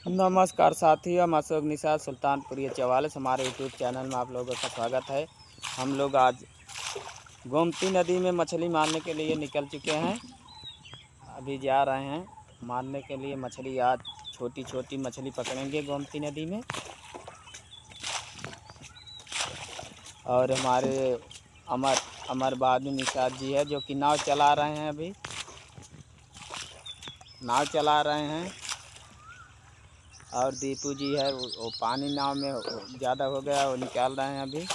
नमस्कार साथियों, हम अशोक निषाद सुल्तानपुर चौवालिस हमारे यूट्यूब चैनल में आप लोगों का स्वागत है। हम लोग आज गोमती नदी में मछली मारने के लिए निकल चुके हैं। अभी जा रहे हैं मारने के लिए मछली। आज छोटी छोटी मछली पकड़ेंगे गोमती नदी में। और हमारे अमर बहादुर निषाद जी है जो कि नाव चला रहे हैं। अभी नाव चला रहे हैं। और दीपू जी है वो पानी नाव में ज़्यादा हो गया, वो निकाल रहे हैं।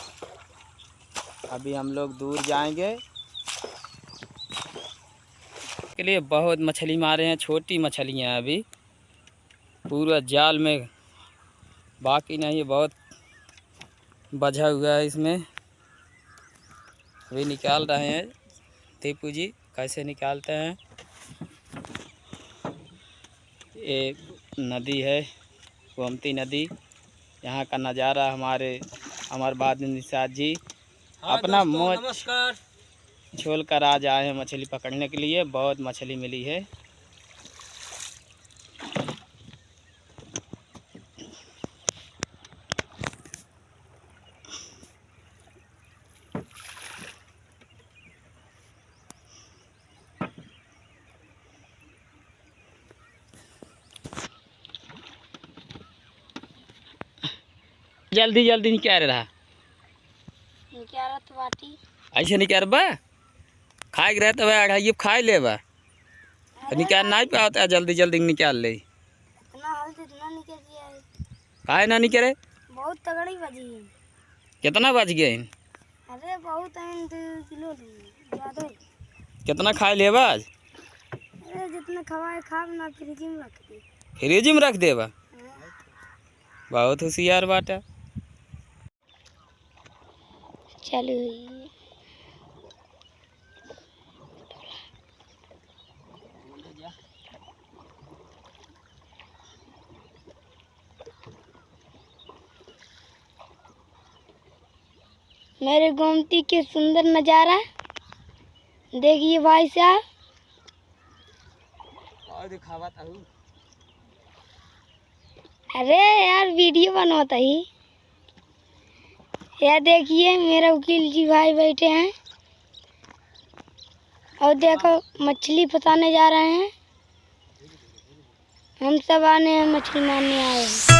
अभी हम लोग दूर जाएंगे के लिए। बहुत मछली मारे हैं, छोटी मछलियां अभी पूरा जाल में बाकी नहीं, बहुत बझा हुआ है इसमें। अभी निकाल रहे हैं दीपू जी। कैसे निकालते हैं? ये नदी है गोमती नदी। यहाँ का नज़ारा हमारे अमर बहादुर निषाद जी अपना मोच छोल कर आज आए हैं मछली पकड़ने के लिए। बहुत मछली मिली है। जल्दी जल्दी निकाल रहा तो बाटी ऐसे निकाल बा खाए रहे तो ये खाए ले बा निकाल नहीं पाता। जल्दी जल्दी निकाल ले। इतना निकल गया है। खाए ना निकले। बहुत तगड़ी बजी है। कितना बच गए? अरे बहुत है, 2 किलो ज़्यादा। कितना खाए ले बा आज? अरे जितना खवाए खा ना, फ्रिज में रख दे। फ्रिज में रख दे बा। बहुत होशियार बाटा। चलो मेरे गोमती के सुंदर नज़ारा देखिए भाई साहब। और दिखावत हूँ। अरे यार वीडियो बनवाता ही। यह देखिए मेरा वकील जी भाई बैठे हैं और देखो मछली फंसाने जा रहे हैं। हम सब आने हैं मछली मारने आए हैं।